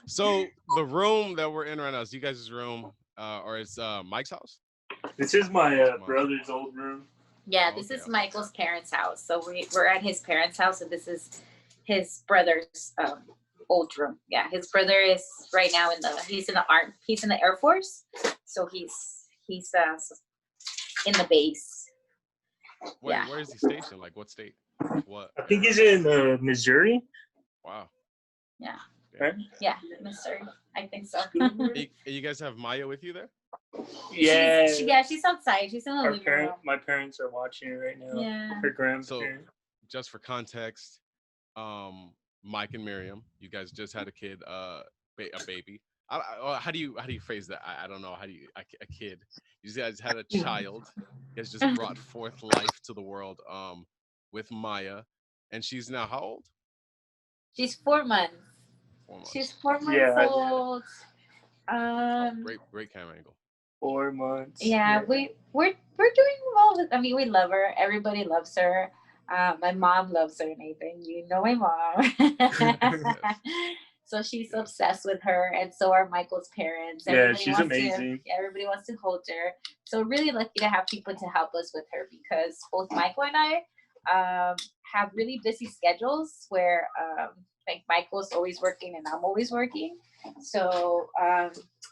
So the room that we're in right now is you guys' room, or it's Mike's house? This is my What's Mike's? brother's old room. Yeah, Oh, this okay, is okay. Michael's parents' house. So we're at his parents' house, and this is his brother's old room. Yeah, his brother is right now he's in the Air Force, so he's in the base. Wait, Yeah, where is he stationed? Like what state? Like what I think area? he's in Missouri. Wow. yeah, Damn. Right? yeah, Mister. I think so. You guys have Maya with you there? Yeah. She's outside. She's in the living room. My parents are watching it right now. Yeah. Her So grandparents. just for context, Mike and Miriam, you guys just had a kid, a baby. How do you phrase that? I don't know. How do you a kid? You guys had a child. You guys just brought forth life to the world. With Maya, and she's now how old? She's 4 months. 4 months. She's 4 months Yeah. old. Oh, Um, great camera angle. 4 months. yeah, we're doing well. I mean, we love her. Everybody loves her. My mom loves her, Nathan. You know my mom. Yes. So she's Yes. obsessed with her, and so are Michael's parents. Yeah, she's amazing. Everybody wants to hold her. So we're really lucky to have people to help us with her because both Michael and I have really busy schedules where like Michael's always working and I'm always working. So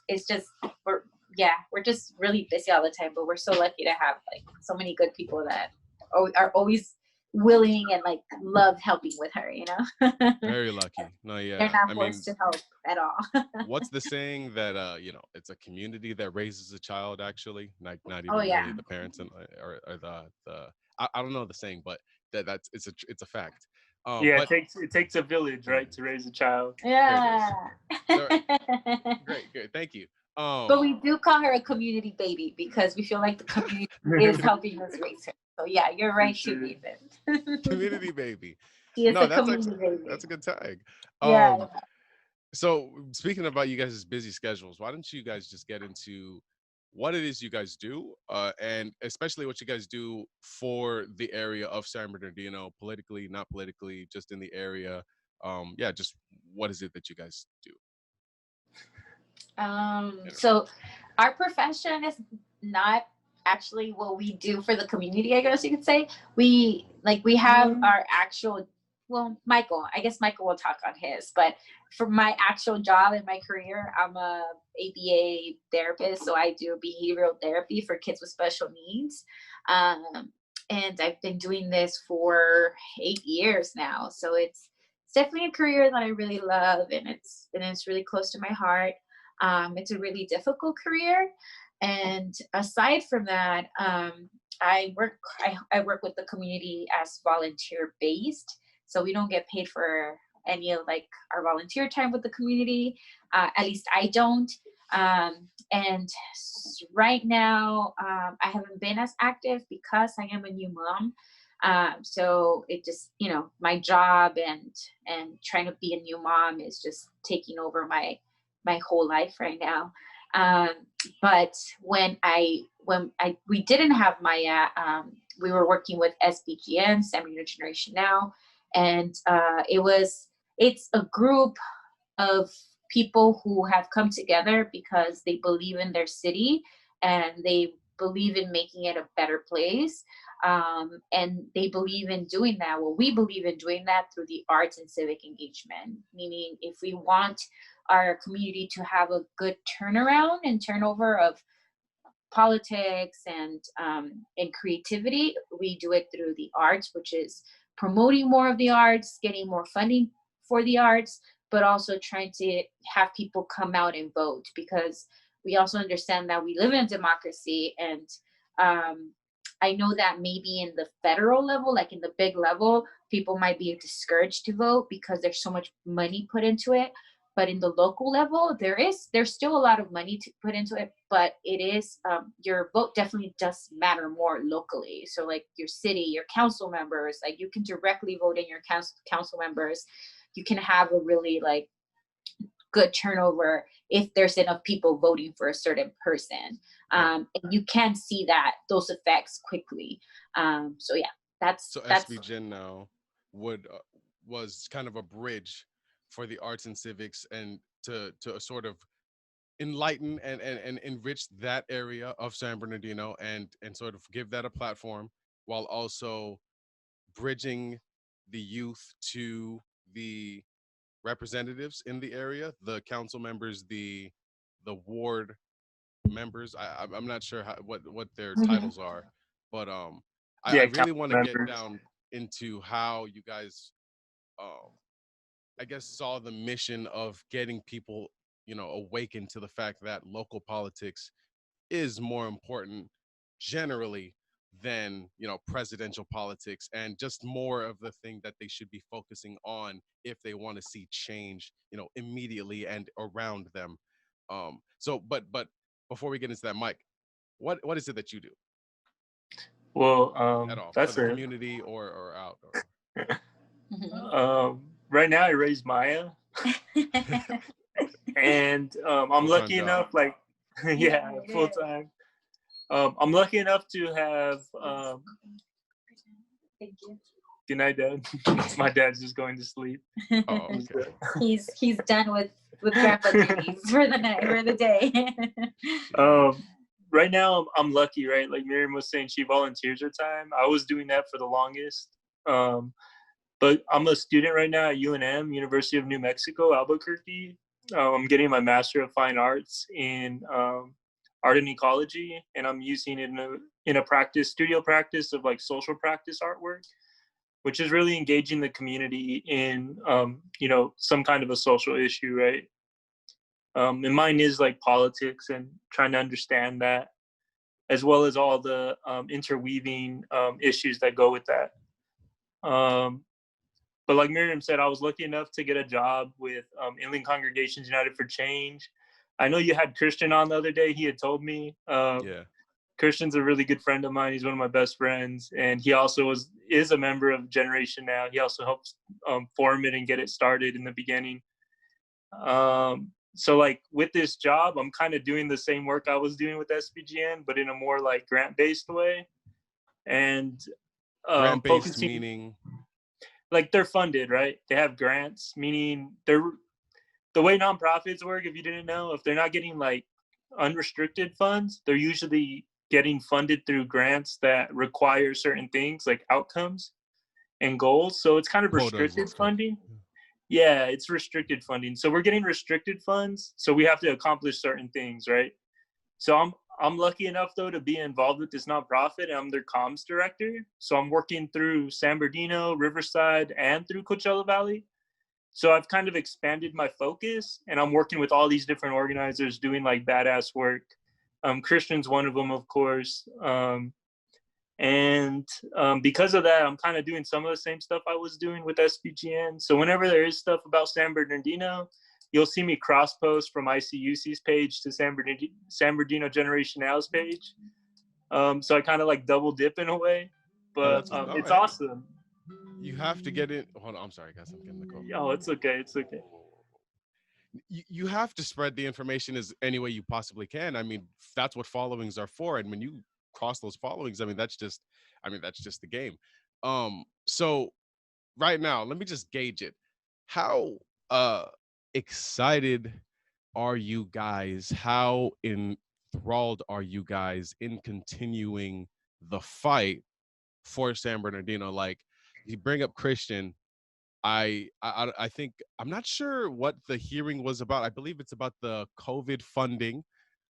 it's just we're just really busy all the time, but we're so lucky to have like so many good people that are always willing and like love helping with her, you know. Very lucky. No, They're yeah. not I mean, forced to help at all. what's the saying that it's a community that raises a child, actually, not Oh even yeah. really the parents and or the I don't know the saying, but it's a fact. Yeah, But it takes a village, right, to raise a child. there it is. Yeah. So great, thank you. But we do call her a community baby because we feel like the community is helping us raise her. So yeah, you're right too, Nathan. Community baby. She is No, a community that's baby. a good tag. Yeah. So speaking about you guys' busy schedules, why don't you guys just get into what it is you guys do, and especially what you guys do for the area of San Bernardino, politically, not politically, just in the area. Yeah, just what is it that you guys do? So our profession is not actually what we do for the community, I guess you could say. We have our actual, well, I guess Michael will talk on his, but for my actual job in my career, I'm a ABA therapist. So I do behavioral therapy for kids with special needs. And I've been doing this for 8 years now. So it's definitely a career that I really love, and it's really close to my heart. It's a really difficult career, and aside from that, I work with the community as volunteer based, so we don't get paid for any of like our volunteer time with the community. At least I don't. And right now, I haven't been as active because I am a new mom. So it just, my job and trying to be a new mom is just taking over my whole life right now. Um, but when we didn't have Maya, we were working with SBGN, San Bernardino Generation Now, and it's a group of people who have come together because they believe in their city and they believe in making it a better place. And they believe in doing that. Well, we believe in doing that through the arts and civic engagement, meaning if we want our community to have a good turnaround and turnover of politics and creativity, we do it through the arts, which is promoting more of the arts, getting more funding for the arts, but also trying to have people come out and vote, because we also understand that we live in a democracy. And I know that maybe in the federal level, like in the big level, people might be discouraged to vote because there's so much money put into it. But in the local level, there's still a lot of money to put into it, but it is your vote definitely does matter more locally. So like your city, your council members, like you can directly vote in your council members. You can have a really like good turnover if there's enough people voting for a certain person, and you can see those effects quickly. So yeah, So that's SBGen now was kind of a bridge for the arts and civics, and to sort of enlighten and enrich that area of San Bernardino, and sort of give that a platform, while also bridging the youth to the representatives in the area, the council members, the ward members. I'm not sure what their Mhm. titles are, but I Yeah, really council want to get members. down into how you guys um I guess saw the mission of getting people, awakened to the fact that local politics is more important generally than, presidential politics, and just more of the thing that they should be focusing on if they want to see change, immediately and around them. But before we get into that, Mike, what is it that you do Well, at all for that's the a community or out or Mhm. right now I raise Maya, and I'm full-time lucky job? enough, like, yeah, it full is. time. I'm lucky enough to have. Thank you. Good night, Dad. My dad's just going to sleep. Oh, He's okay. He's done with grandpa duties for the night, for the day. Right now I'm lucky, right? Like Miriam was saying, she volunteers her time. I was doing that for the longest. But I'm a student right now at UNM, University of New Mexico, Albuquerque. I'm getting my Master of Fine Arts in art and ecology, and I'm using it in a studio practice of like social practice artwork, which is really engaging the community in some kind of a social issue, right? And mine is like politics and trying to understand that, as well as all the interweaving issues that go with that. But like Miriam said, I was lucky enough to get a job with Inland Congregations United for Change. I know you had Christian on the other day. He had told me. Yeah. Christian's a really good friend of mine. He's one of my best friends, and he also is a member of Generation Now. He also helps form it and get it started in the beginning. So like with this job, I'm kind of doing the same work I was doing with SBGN, but in a more like grant-based way, and Grant-based focusing, meaning? like they're funded, right? They have grants, meaning they're the way nonprofits work. If you didn't know, if they're not getting like unrestricted funds, they're usually getting funded through grants that require certain things like outcomes and goals. So it's kind of Quotas and restricted stuff. funding. Yeah, it's restricted funding. So we're getting restricted funds. So we have to accomplish certain things, right? So I'm lucky enough though to be involved with this nonprofit, and I'm their comms director. So I'm working through San Bernardino, Riverside, and through Coachella Valley. So I've kind of expanded my focus, and I'm working with all these different organizers doing like badass work. Christian's one of them, of course. And because of that, I'm kind of doing some of the same stuff I was doing with SBGN. So whenever there is stuff about San Bernardino, you'll see me cross post from ICUC's page to San Bernardino Generation Now's page. So I kind of like double dip in a way, Oh, but that's all it's right. awesome. You have to get it. Hold on, I'm sorry, guys. I'm getting the call. Oh, it's okay. It's okay. You have to spread the information as any way you possibly can. I mean, that's what followings are for. And when you cross those followings, that's just the game. So right now, let me just gauge it. How excited are you guys? How enthralled are you guys in continuing the fight for San Bernardino? Like, you bring up Christian. I think I'm not sure what the hearing was about. I believe it's about the COVID funding.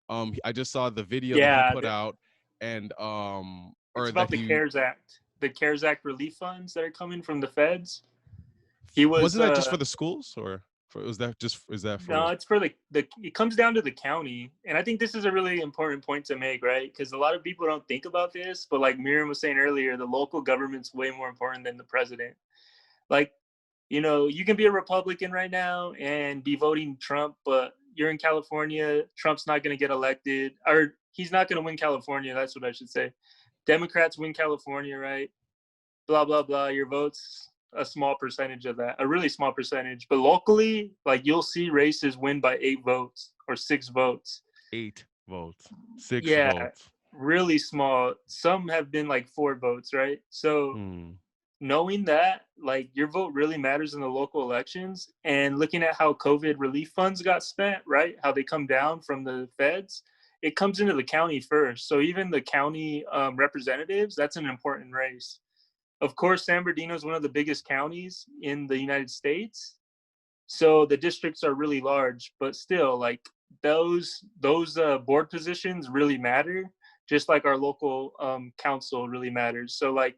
I just saw the video that he Yeah, put out, and it's or about that the he CARES Act, relief funds that are coming from the feds. He was wasn't that just for the schools, or was that just is that no, for? it's for the it comes down to the county. And I think this is a really important point to make, right? Because a lot of people don't think about this, but like Miriam was saying earlier, the local government's way more important than the president. Like, you can be a Republican right now and be voting Trump, but you're in California, Trump's not going to get elected, or he's not going to win California. That's what I should say. Democrats win California, right? Blah, blah, blah. Your vote's a small percentage of that, a really small percentage. But locally, like you'll see races win by 8 votes or 6 votes. 8 votes, 6 Yeah, votes. really small. Some have been like 4 votes, right? So knowing that like your vote really matters in the local elections, and looking at how COVID relief funds got spent, right? How they come down from the feds, it comes into the county first. So even the county representatives, that's an important race. Of course, San Bernardino is one of the biggest counties in the United States. So the districts are really large, but still like those board positions really matter, just like our local council really matters. So like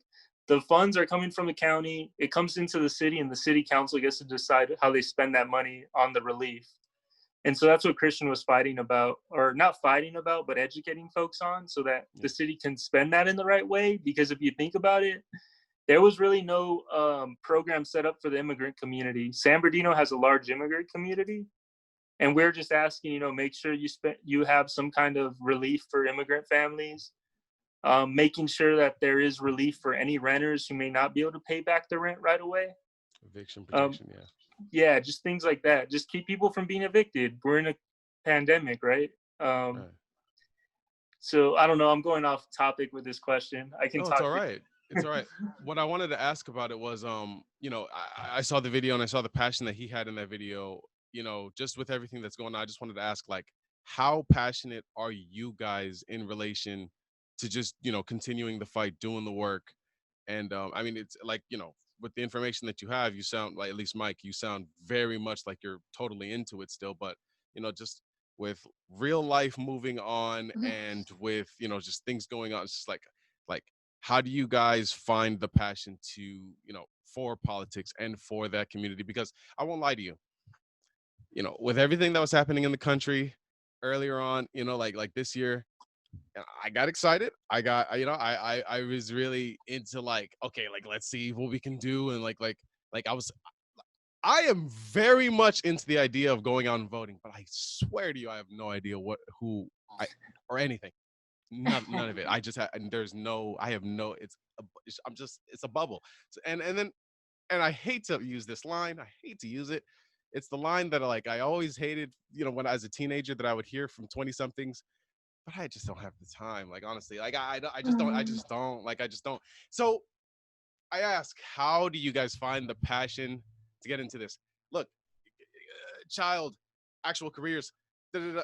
the funds are coming from the county, it comes into the city, and the city council gets to decide how they spend that money on the relief. And so that's what Christian was fighting about, or not fighting about, but educating folks on, so that the city can spend that in the right way. Because if you think about it, there was really no program set up for the immigrant community. San Bernardino has a large immigrant community, and we're just asking, make sure you have some kind of relief for immigrant families, making sure that there is relief for any renters who may not be able to pay back the rent right away. Eviction protection, yeah, just things like that. Just keep people from being evicted. We're in a pandemic, right? Right. So I don't know. I'm going off topic with this question. I can No, talk. it's all right. It's all right. What I wanted to ask about it was, I saw the video and I saw the passion that he had in that video. Just with everything that's going on, I just wanted to ask, like, how passionate are you guys in relation to just, continuing the fight, doing the work? And I mean, it's like, with the information that you have, you sound like, at least Mike, you sound very much like you're totally into it still. But, just with real life moving on, and with, just things going on, it's just like, how do you guys find the passion to, for politics and for that community? Because I won't lie to you, with everything that was happening in the country earlier on, like this year, I got excited. I was really into, like, okay, like, let's see what we can do. And like I am very much into the idea of going out and voting, but I swear to you, I have no idea or anything. None of it. I just I have no, it's a bubble. So, and I hate to use this line. I hate to use it. It's the line that I always hated, when as a teenager, that I would hear from 20 somethings, but I just don't have the time. Like, honestly, like I just don't. So I ask, how do you guys find the passion to get into this? Look, child, actual careers, and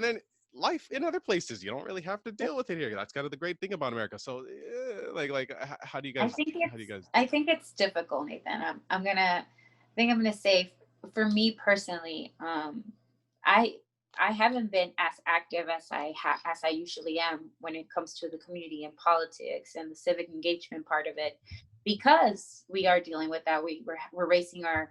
then life in other places. You don't really have to deal with it here. That's kind of the great thing about America. So, how do you guys? I think it's difficult, Nathan. I'm gonna say, for me personally, I I haven't been as active as as I usually am when it comes to the community and politics and the civic engagement part of it, because we are dealing with that. We're raising our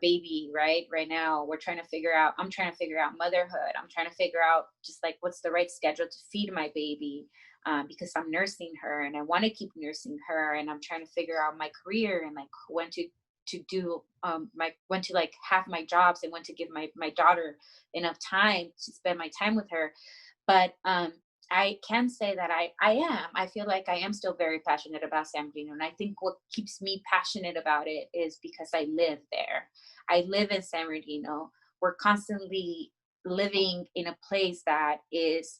baby right now. I'm trying to figure out motherhood. I'm trying to figure out just like what's the right schedule to feed my baby, because I'm nursing her and I want to keep nursing her, and I'm trying to figure out my career and like when to do when to like have my jobs and when to give my daughter enough time to spend my time with her. But I can say that I feel like I am still very passionate about San Bernardino. And I think what keeps me passionate about it is because I live there. I live in San Bernardino. We're constantly living in a place that is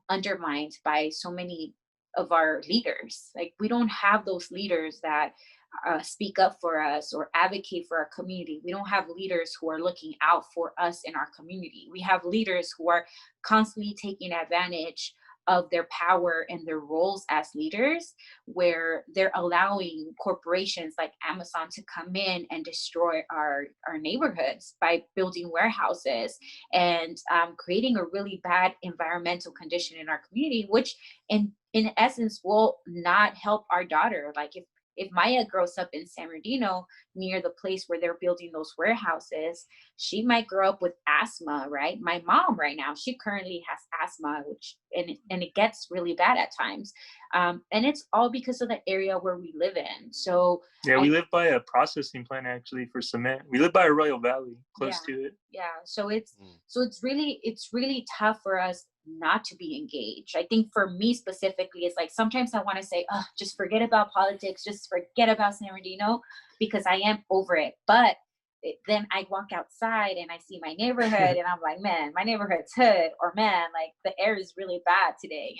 undermined by so many of our leaders. Like, we don't have those leaders that speak up for us or advocate for our community. We don't have leaders who are looking out for us in our community. We have leaders who are constantly taking advantage of their power and their roles as leaders, where they're allowing corporations like Amazon to come in and destroy our neighborhoods by building warehouses and creating a really bad environmental condition in our community, which in essence will not help our daughter. Like, if Maya grows up in San Bernardino near the place where they're building those warehouses, she might grow up with asthma, right? My mom right now, she currently has asthma, and it gets really bad at times. And it's all because of the area where we live in. So yeah, we live by a processing plant actually for cement. We live by a Royal Valley, close to it. Yeah. So it's really tough for us not to be engaged. I think for me specifically, it's like sometimes I want to say, oh, just forget about politics, just forget about San Bernardino, because I am over it. But then I walk outside and I see my neighborhood and I'm like, man, my neighborhood's hood, or man, like the air is really bad today,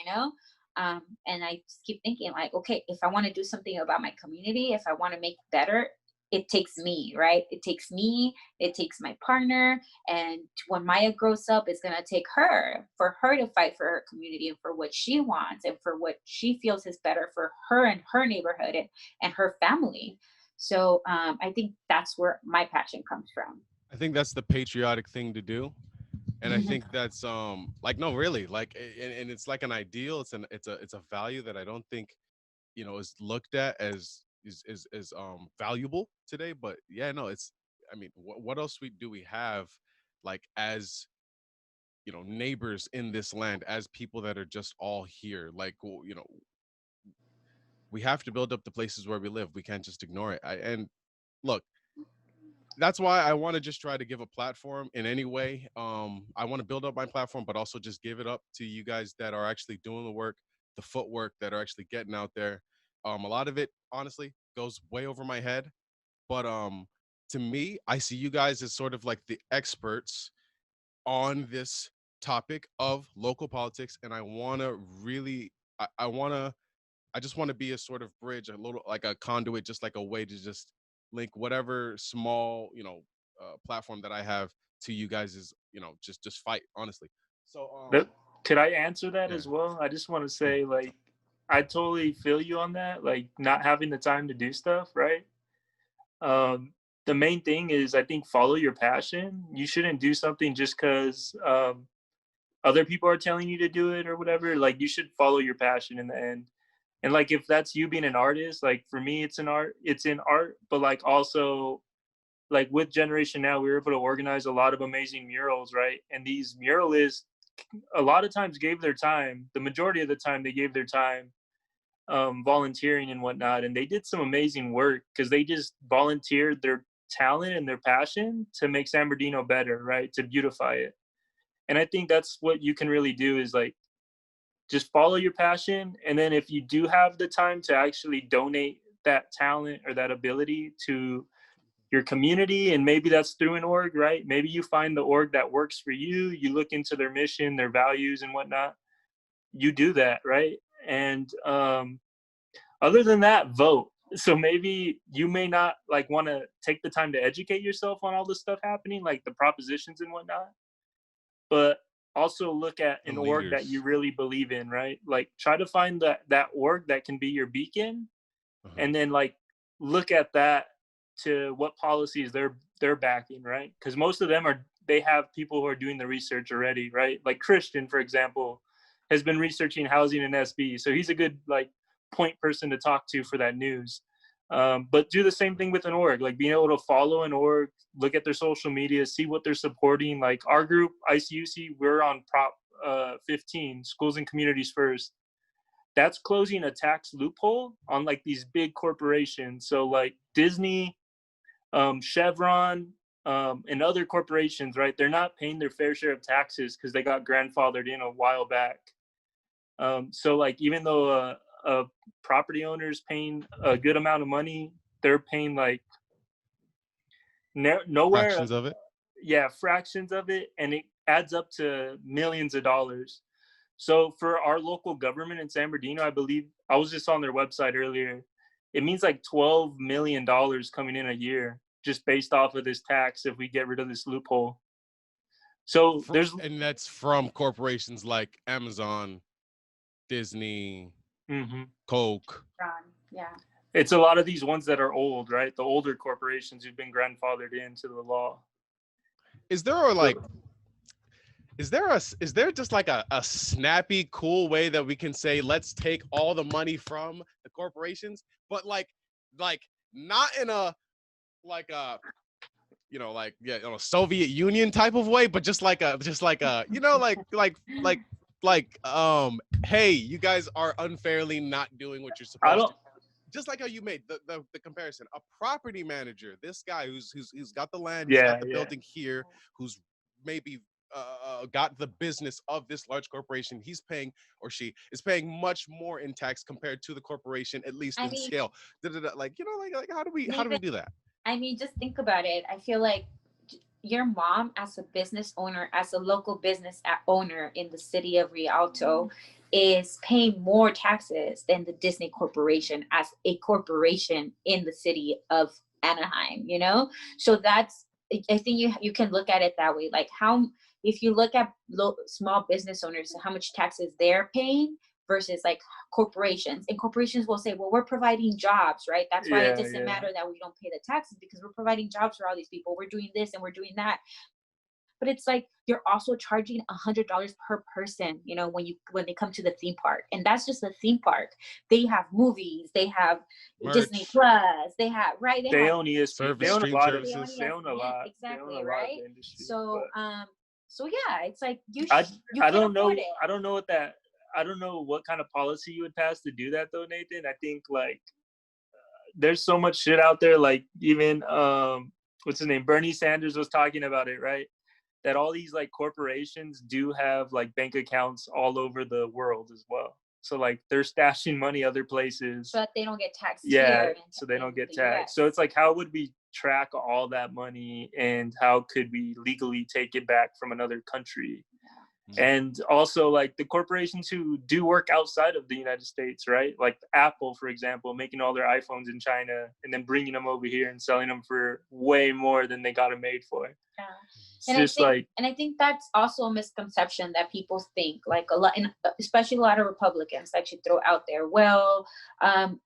And I just keep thinking like, okay, if I want to do something about my community, if I want to make it better, it takes me, right? It takes me, it takes my partner. And when Maya grows up, it's going to take her, for her to fight for her community and for what she wants and for what she feels is better for her and her neighborhood and her family. So I think that's where my passion comes from. I think that's the patriotic thing to do. And I think that's like, no, really, like, and it's like an ideal, it's a value that I don't think, you know, is looked at as is valuable today. But yeah, no, it's, I mean, what else do we have, like, as, you know, neighbors in this land, as people that are just all here, like, well, you know, we have to build up the places where we live. We can't just ignore it. And look, that's why I want to just try to give a platform in any way. I want to build up my platform, but also just give it up to you guys that are actually doing the work, the footwork, that are actually getting out there. A lot of it, honestly, goes way over my head. But to me, I see you guys as sort of like the experts on this topic of local politics, and I want to really, I want to, I just want to be a sort of bridge, a little like a conduit, just like a way to just link whatever small, you know, platform that I have to you guys is, you know, just fight, honestly. So Could I answer that yeah. as well? I just want to say, like, I totally feel you on that, like not having the time to do stuff, right? Um, the main thing is, I think, follow your passion. You shouldn't do something just because other people are telling you to do it or whatever. Like, you should follow your passion in the end. And like, if that's you being an artist, like for me, it's in art, but like also like with Generation Now, we were able to organize a lot of amazing murals, right? And these muralists a lot of times gave their time. The majority of the time, they gave their time volunteering and whatnot, and they did some amazing work because they just volunteered their talent and their passion to make San Bernardino better, right? To beautify it. And I think that's what you can really do is like just follow your passion, and then if you do have the time to actually donate that talent or that ability to your community, and maybe that's through an org, right? Maybe you find the org that works for you, you look into their mission, their values and whatnot, you do that, right? And other than that, vote. So maybe you may not like want to take the time to educate yourself on all this stuff happening, like the propositions and whatnot, but also look at The an org that you leaders. really believe in, right? Like try to find that org that can be your beacon, Uh-huh. and then like look at that to what policies they're backing, right? Because most of them are, they have people who are doing the research already, right? Like Christian, for example, has been researching housing in SB, so he's a good like point person to talk to for that news. But do the same thing with an org, like being able to follow an org, look at their social media, see what they're supporting. Like our group, ICUC, we're on Prop 15, Schools and Communities First. That's closing a tax loophole on like these big corporations. So like Disney, Chevron, and other corporations, right? They're not paying their fair share of taxes because they got grandfathered in a while back. So like even though a property owner is paying a good amount of money, they're paying like nowhere, Fractions of it. yeah, fractions of it, and it adds up to millions of dollars. So for our local government in San Bernardino, I believe I was just on their website earlier. It means like $12 million coming in a year just based off of this tax if we get rid of this loophole. So there's, And that's from corporations like Amazon, Disney, mhm. Coke. Yeah. It's a lot of these ones that are old, right? The older corporations who've been grandfathered into the law. Is there like, is there just like a snappy cool way that we can say, let's take all the money from the corporations, but like not in a, like a, you know, like, yeah, you know, Soviet Union type of way, but just like a, you know, hey, you guys are unfairly not doing what you're I supposed to. don't, Just like how you made the comparison, a property manager, this guy who's got the land, who's got yeah, the yeah. building here, who's maybe got the business of this large corporation, he's paying, or she is paying much more in tax compared to the corporation, at least I in mean, scale. Like, you know, like how do we even, do that? I mean, just think about it. I feel like your mom, as a business owner, as a local business owner in the city of Rialto, is paying more taxes than the Disney Corporation as a corporation in the city of Anaheim, you know? So that's, I think you can look at it that way. Like how, if you look at small business owners, how much taxes they're paying versus like corporations, and corporations will say, well, we're providing jobs, right? That's why it doesn't matter that we don't pay the taxes, because we're providing jobs for all these people. We're doing this and we're doing that. But it's like you're also charging $100 per person, you know, when they come to the theme park. And that's just the theme park. They have movies, they have Merch. Disney Plus, they have, right? They own ESPN. They own a lot of services. They own a lot. Exactly, right? So but so yeah, it's like you I don't know. it. I don't know what kind of policy you would pass to do that though, Nathan. I think like there's so much shit out there. Like even what's his name? Bernie Sanders was talking about it, right? That all these like corporations do have like bank accounts all over the world as well. So like they're stashing money other places. But they don't get taxed. Yeah, so they don't get taxed. So it's like, how would we track all that money, and how could we legally take it back from another country? And also like the corporations who do work outside of the United States, right? Like Apple, for example, making all their iPhones in China and then bringing them over here and selling them for way more than they got them made for. Yeah. And I think that's also a misconception that people think, like a lot, and especially a lot of Republicans actually throw out there. Well,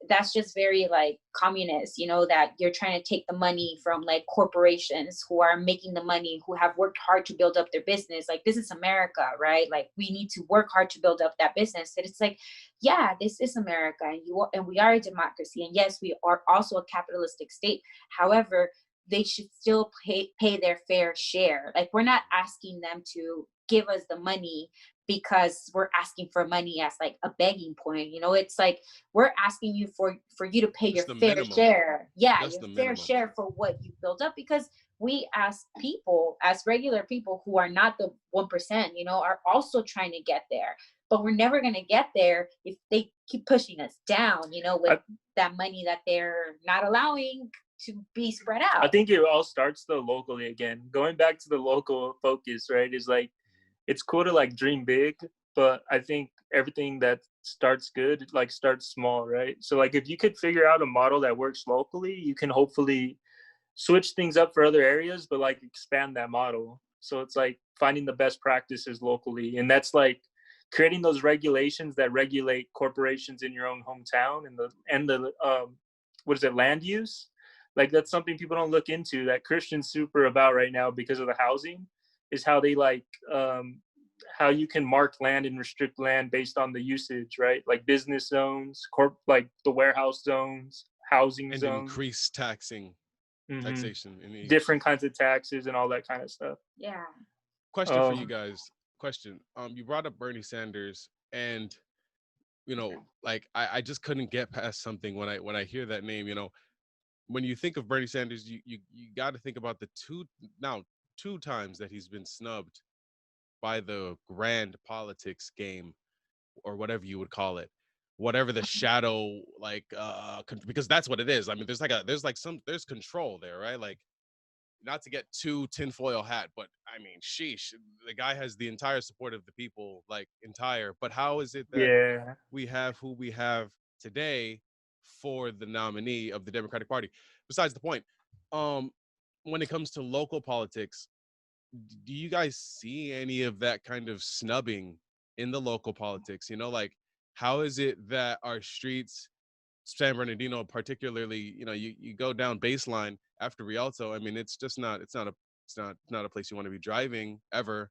that's just very like communist, you know, that you're trying to take the money from like corporations who are making the money, who have worked hard to build up their business. Like, this is America, right? Like, we need to work hard to build up that business. And it's like, yeah, this is America, and we are a democracy, and yes, we are also a capitalistic state. However, they should still pay their fair share. Like, we're not asking them to give us the money because we're asking for money as like a begging point. You know, it's like we're asking you for you to pay your fair share. Yeah, your fair share for what you built up, because we as people, as regular people who are not the 1%, you know, are also trying to get there. But we're never going to get there if they keep pushing us down, you know, with that money that they're not allowing to be spread out. I think it all starts though locally again. Going back to the local focus, right? Is like, it's cool to like dream big, but I think everything that starts good like starts small, right? So like if you could figure out a model that works locally, you can hopefully switch things up for other areas, but like expand that model. So it's like finding the best practices locally, and that's like creating those regulations that regulate corporations in your own hometown, and the what is it, land use. Like, that's something people don't look into, that Christian's super about right now because of the housing, is how they like, how you can mark land and restrict land based on the usage, right? Like business zones, like the warehouse zones, housing and zones. Increase taxation. Different kinds of taxes and all that kind of stuff. Yeah. Question for you guys. You brought up Bernie Sanders, and you know, like I just couldn't get past something when I hear that name. You know, when you think of Bernie Sanders, you got to think about the two times that he's been snubbed by the grand politics game, or whatever you would call it, whatever the shadow, like because that's what it is. I mean, there's control there, right? Like, not to get too tinfoil hat, but I mean, sheesh, the guy has the entire support of the people, like entire. But how is it that we have who we have today for the nominee of the Democratic Party? Besides the point, when it comes to local politics, do you guys see any of that kind of snubbing in the local politics? You know, like, how is it that our streets, San Bernardino particularly, you know, you go down Baseline after Rialto, I mean, it's not a place you want to be driving ever.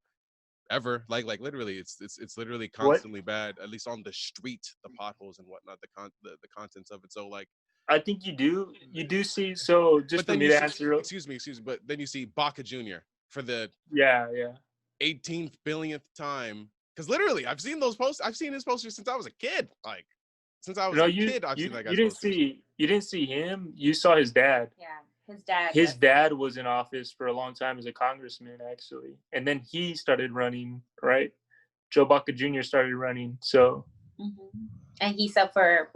Like literally, it's literally constantly bad, at least on the street, the potholes and whatnot, the contents of it. So like, I think you do see. So just for me to answer, excuse me, but then you see Baca Jr. for the 18th billionth time, because literally I've seen those posts. I've seen his posters since I was a kid. Like, since I was a kid, I've seen that guy's posters. You didn't see him. You saw his dad. Yeah, his dad was in office for a long time as a congressman, actually, and then he started running. Right, Joe Baca Jr. started running. So, and he's up for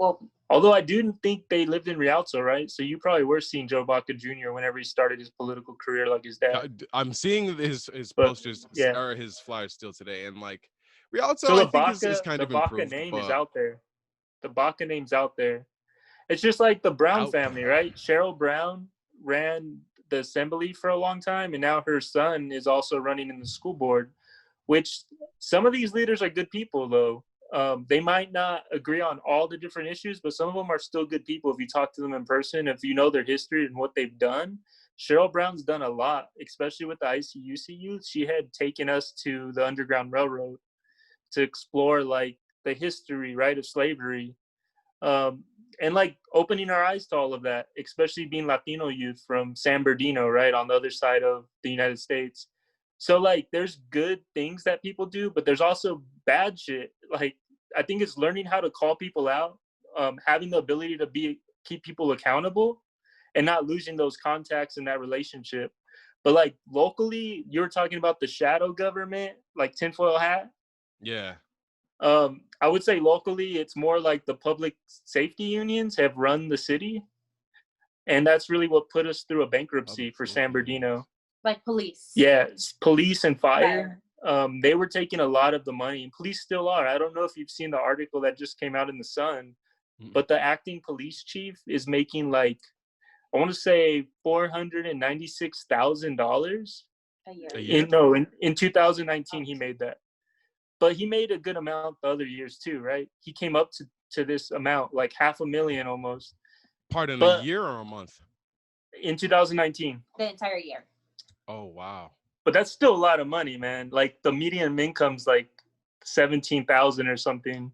Although I didn't think they lived in Rialto, right? So you probably were seeing Joe Baca Jr. whenever he started his political career, like his dad. I'm seeing his posters or his flyers still today, and like, Rialto, So I think is kind the of Baca improved, name is but out there. The Baca name's out there. It's just like the Brown out family, there. right? Cheryl Brown ran the assembly for a long time, and now her son is also running in the school board, which some of these leaders are good people, though. They might not agree on all the different issues, but some of them are still good people if you talk to them in person, if you know their history and what they've done. Cheryl Brown's done a lot, especially with the ICUC youth. She had taken us to the Underground Railroad to explore like the history, right, of slavery, and like opening our eyes to all of that, especially being Latino youth from San Bernardino, right, on the other side of the United States. So like, there's good things that people do, but there's also bad shit. Like, I think it's learning how to call people out, having the ability to keep people accountable, and not losing those contacts in that relationship. But like locally, you were talking about the shadow government, like tinfoil hat. Yeah. I would say locally, it's more like the public safety unions have run the city, and that's really what put us through a bankruptcy for San Bernardino. Like police. Yeah, police and fire. They were taking a lot of the money, and police still are. I don't know if you've seen the article that just came out in the Sun, but the acting police chief is making like, I want to say $496,000 a year. In 2019 he made that. But he made a good amount the other years too, right? He came up to this amount, like $500,000 almost. Pardon, a year or a month? In 2019. The entire year. Oh, wow. But that's still a lot of money, man. Like the median income's like 17,000 or something.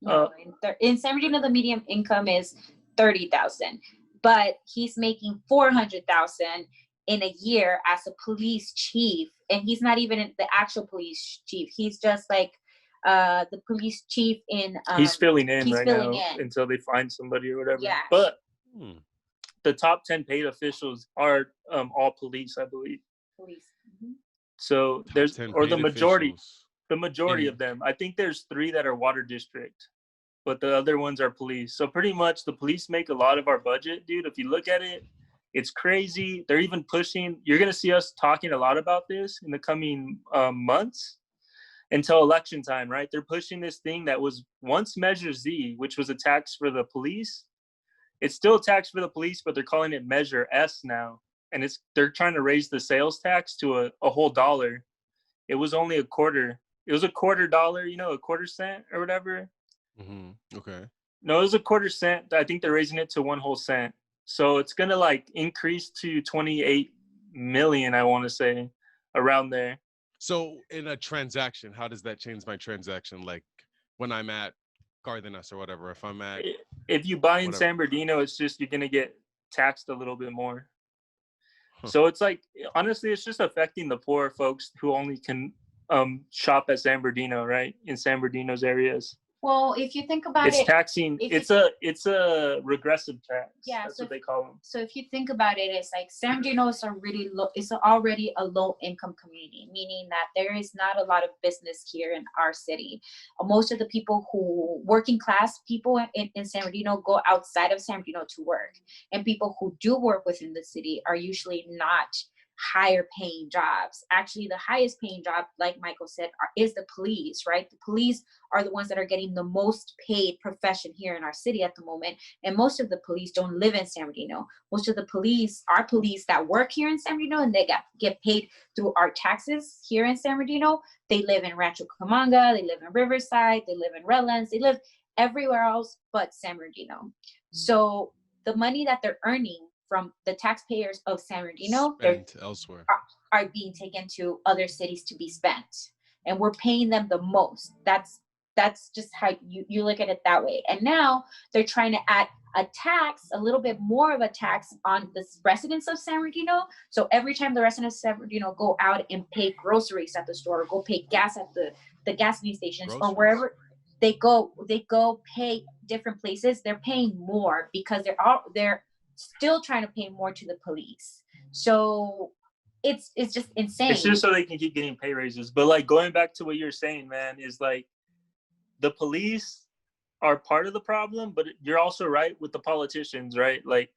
No, in San Bernardino, the median income is 30,000, but he's making 400,000 in a year as a police chief, and he's not even the actual police chief. He's just like the police chief in. He's filling in until they find somebody or whatever. Yeah. But the top 10 paid officials are all police, I believe. Police. Mm-hmm. So there's the majority of them. I think there's 3 that are water district, but the other ones are police. So pretty much the police make a lot of our budget, dude. If you look at it, it's crazy. They're even pushing. You're going to see us talking a lot about this in the coming months until election time, right? They're pushing this thing that was once Measure Z, which was a tax for the police. It's still a tax for the police, but they're calling it Measure S now. And they're trying to raise the sales tax to a whole dollar. It was only a quarter. It was a $0.25, a quarter cent or whatever. Mm-hmm. Okay. No, it was a quarter cent. I think they're raising it to 1 whole cent. So it's going to like increase to 28 million, I want to say, around there. So in a transaction, how does that change my transaction? Like when I'm at Cardenas or whatever, if you buy in San Bernardino, it's just, you're going to get taxed a little bit more. So it's like, honestly, it's just affecting the poor folks who only can shop at San Bernardino, right? In San Bernardino's areas. Well, if you think about it's taxing. It's a regressive tax. Yeah, that's what they call them. So if you think about it, it's like San Bernardino is already a low income community, meaning that there is not a lot of business here in our city. Most of the people working class people in San Bernardino go outside of San Bernardino to work, and people who do work within the city are usually not higher paying jobs. Actually, the highest paying job, like Michael said, is the police, right? The police are the ones that are getting the most paid profession here in our city at the moment. And most of the police don't live in San Bernardino. Most of the police are police that work here in San Bernardino, and they get paid through our taxes here in San Bernardino. They live in Rancho Cucamonga, they live in Riverside, they live in Redlands, they live everywhere else but San Bernardino. So the money that they're earning from the taxpayers of San Bernardino, elsewhere, are being taken to other cities to be spent, and we're paying them the most. That's just how you look at it that way. And now they're trying to add a tax, a little bit more of a tax on the residents of San Bernardino. So every time the residents of San Bernardino go out and pay groceries at the store, or go pay gas at the gasoline stations, or wherever they go pay different places, they're paying more because they're still trying to pay more to the police. So it's just insane. It's just so they can keep getting pay raises. But like, going back to what you're saying, man, is like, the police are part of the problem, but you're also right with the politicians, right? Like,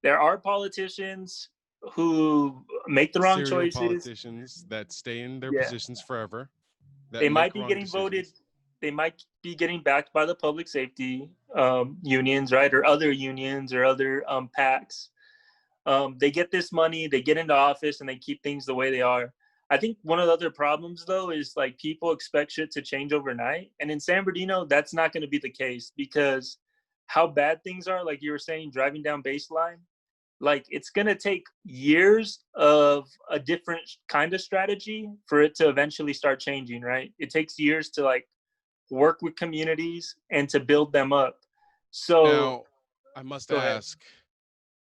there are politicians who make the wrong choices. Politicians that stay in their positions forever. they might be wrong getting voted. decisions. They might be getting backed by the public safety unions, right, or other unions or other PACs. They get this money, they get into office, and they keep things the way they are. I think one of the other problems, though, is like people expect shit to change overnight. And in San Bernardino, that's not going to be the case, because how bad things are, like you were saying, driving down baseline, like it's going to take years of a different kind of strategy for it to eventually start changing, right? It takes years to like work with communities and to build them up. So Now, I must go ahead. ask,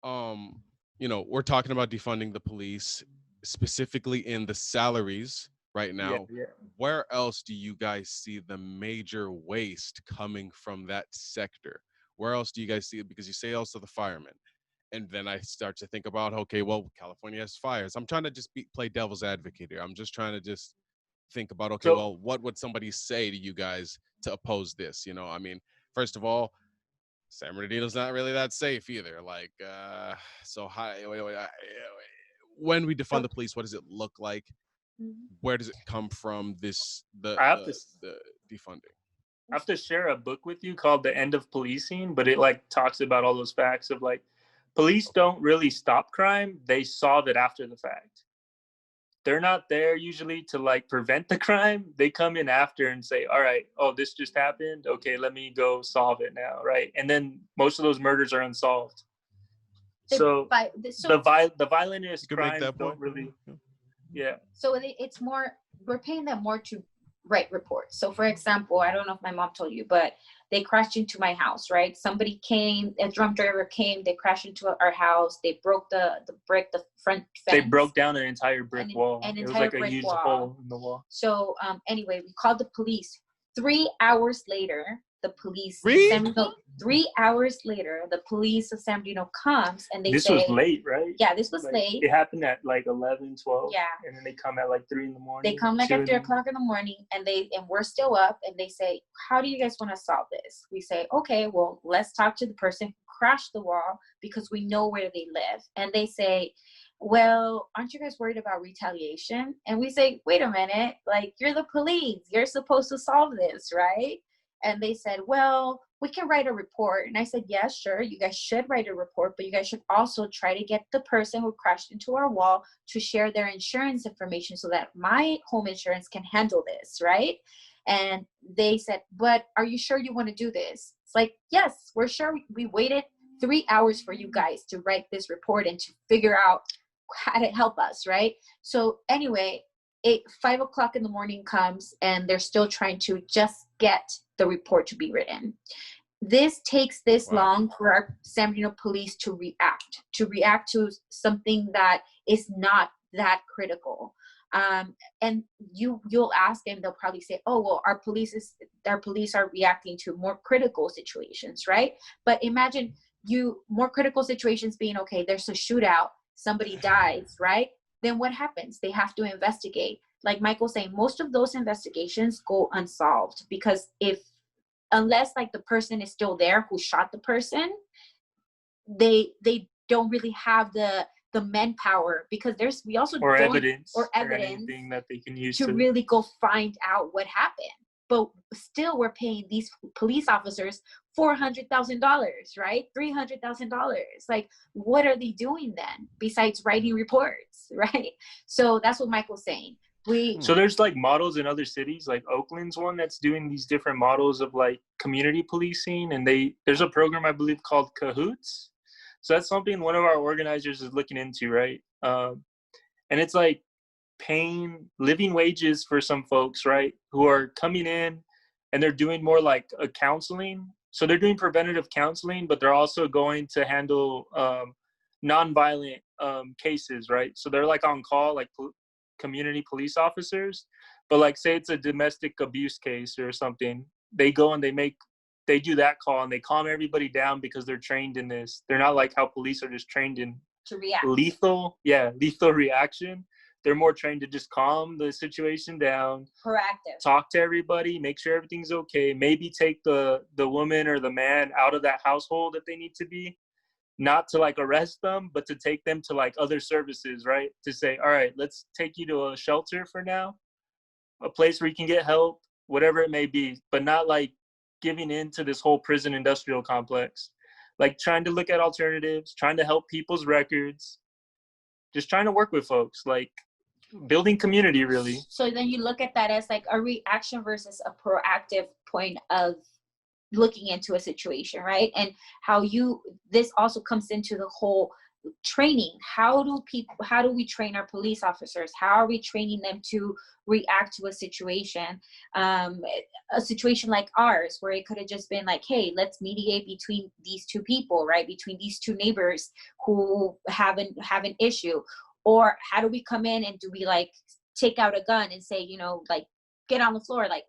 we're talking about defunding the police, specifically in the salaries right Yeah, now. yeah. Where else do you guys see the major waste coming from that sector? Where else do you guys see it? Because you say also the firemen. And then I start to think about, okay, well, California has fires. I'm trying to just play devil's advocate here. I'm just trying to just think about, okay, So well, what would somebody say to you guys to oppose this? I mean, first of all, San Bernardino's not really that safe either. Like, so high. When we defund the police, what does it look like? Where does it come from? I have to The defunding. I have to share a book with you called The End of Policing, but it like talks about all those facts of like police don't really stop crime, they solve it after the fact. They're not there usually to like prevent the crime. They come in after and say, all right, oh, this just happened. Okay, let me go solve it now, right? And then most of those murders are unsolved. So the violentous crimes don't really, yeah. So it's more, we're paying them more to write reports. So for example, I don't know if my mom told you, but they crashed into my house, right? Somebody came, a drunk driver came, they crashed into our house, they broke the front fence. They broke down an entire brick wall. It was like a huge hole in the wall. So anyway, we called the police. 3 hours later, the police, 3 hours later, the police of San Bernardino comes and they say, this was late, right? Yeah, this was like, late. It happened at like 11, 12. Yeah. And then they come at like 3 in the morning. They come like at 3 o'clock in the morning and we're still up and they say, how do you guys want to solve this? We say, okay, well, let's talk to the person who crashed the wall because we know where they live. And they say, well, aren't you guys worried about retaliation? And we say, wait a minute, like you're the police, you're supposed to solve this, right? And they said, well, we can write a report. And I said, yes, sure, you guys should write a report, but you guys should also try to get the person who crashed into our wall to share their insurance information so that my home insurance can handle this, right? And they said, but are you sure you want to do this? It's like, yes, we're sure. We waited 3 hours for you guys to write this report and to figure out how to help us, right? So anyway, 5 o'clock in the morning comes and they're still trying to just get the report to be written. This takes this long for our San Bernardino police to react to something that is not that critical. And you'll ask them, they'll probably say, oh, well, our police are reacting to more critical situations, right? But imagine more critical situations being, okay, there's a shootout, somebody dies, right? Then what happens? They have to investigate. Like Michael's saying, most of those investigations go unsolved because unless like the person is still there who shot the person, they don't really have the manpower because we also or don't evidence or anything that they can use to really go find out what happened. But still, we're paying these police officers $400,000, right? $300,000. Like, what are they doing then besides writing reports, right? So that's what Michael's saying. So there's like models in other cities, like Oakland's one that's doing these different models of like community policing, and there's a program I believe called Cahoots. So that's something one of our organizers is looking into, right? And it's like paying living wages for some folks, right, who are coming in and they're doing more like a counseling. So they're doing preventative counseling, but they're also going to handle nonviolent cases, right? So they're like on call, like community police officers, but like say it's a domestic abuse case or something, they go and they do that call and they calm everybody down because they're trained in this. They're not like how police are just trained in to react. lethal reaction. They're more trained to just calm the situation down, proactive, talk to everybody, make sure everything's okay, maybe take the woman or the man out of that household if they need to be, not to like arrest them, but to take them to like other services, right? To say, all right, let's take you to a shelter for now. a place where you can get help, whatever it may be, but not like giving in to this whole prison industrial complex. Like trying to look at alternatives, trying to help people's records, just trying to work with folks, like building community, really. So then you look at that as like a reaction versus a proactive point of looking into a situation, right? And how this also comes into the whole training. How do we train our police officers? How are we training them to react to a situation like ours, where it could have just been like, hey, let's mediate between these two people, right? Between these two neighbors who have an issue. Or how do we come in and do we like take out a gun and say, like, get on the floor? Like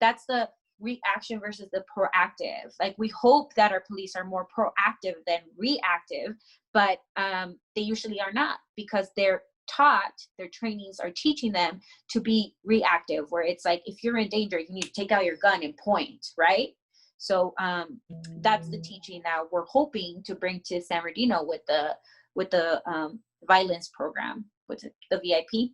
that's the reaction versus the proactive. Like we hope that our police are more proactive than reactive, but they usually are not, because they're taught, their trainings are teaching them to be reactive, where it's like, if you're in danger, you need to take out your gun and point, right? So that's the teaching that we're hoping to bring to San Bernardino with the violence program, with the VIP.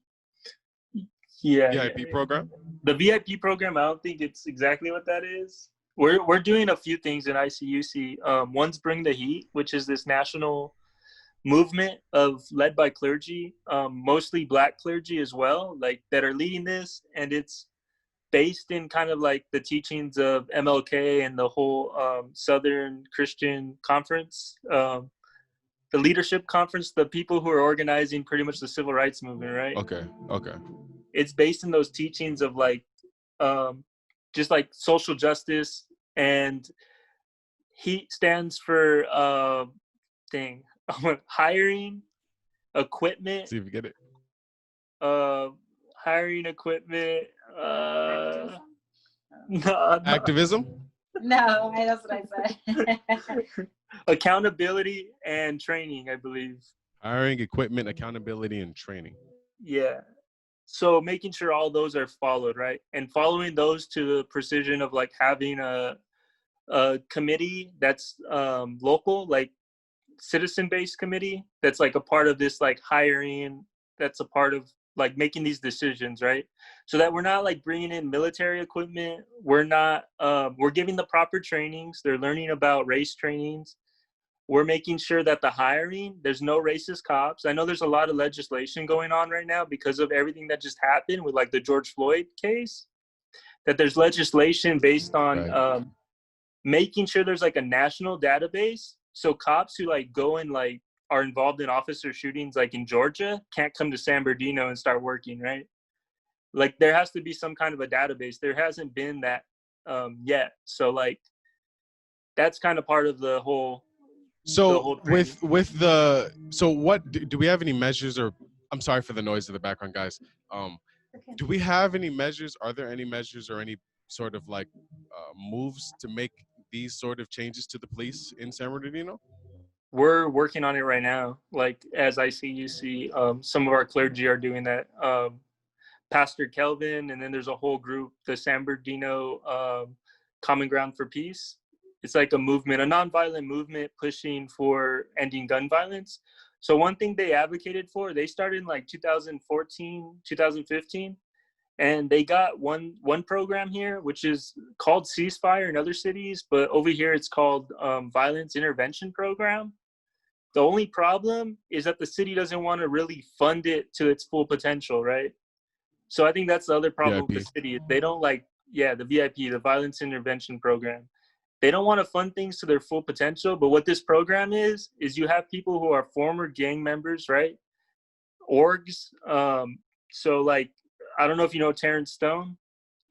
VIP program. The VIP program, I don't think it's exactly what that is. We're doing a few things in ICUC. One's Bring the Heat, which is this national movement led by clergy, mostly Black clergy as well, like that are leading this, and it's based in kind of like the teachings of MLK and the whole Southern Christian Conference, the leadership conference, the people who are organizing pretty much the civil rights movement, right? Okay. It's based in those teachings of like just like social justice, and HEAT stands for hiring equipment. See if you get it. Hiring equipment. Activism? No, that's what I said. Accountability and training, I believe. Hiring, equipment, accountability, and training. Yeah. So making sure all those are followed, right? And following those to the precision of like having a committee that's local, like citizen-based committee that's like a part of this like hiring, that's a part of like making these decisions, right? So that we're not like bringing in military equipment. We're not, we're giving the proper trainings. They're learning about race trainings. We're making sure that the hiring, there's no racist cops. I know there's a lot of legislation going on right now because of everything that just happened with like the George Floyd case, that there's legislation based on making sure there's like a national database. So cops who like go and like are involved in officer shootings like in Georgia can't come to San Bernardino and start working, right? Like there has to be some kind of a database. There hasn't been that yet. So like that's kind of part of the whole. So so what do we have any measures, or I'm sorry for the noise in the background, guys. Do we have any measures? Are there any measures or any sort of like moves to make these sort of changes to the police in San Bernardino? We're working on it right now. Like as ICUC, some of our clergy are doing that. Pastor Kelvin, and then there's a whole group, the San Bernardino Common Ground for Peace. It's like a movement, a nonviolent movement pushing for ending gun violence. So one thing they advocated for, they started in like 2014, 2015, and they got one program here, which is called Ceasefire in other cities, but over here it's called Violence Intervention Program. The only problem is that the city doesn't want to really fund it to its full potential, right? So I think that's the other problem with the city. They don't like, the VIP, the Violence Intervention Program. They don't want to fund things to their full potential, but what this program is you have people who are former gang members, right? Orgs. So like, I don't know if you know Terrence Stone.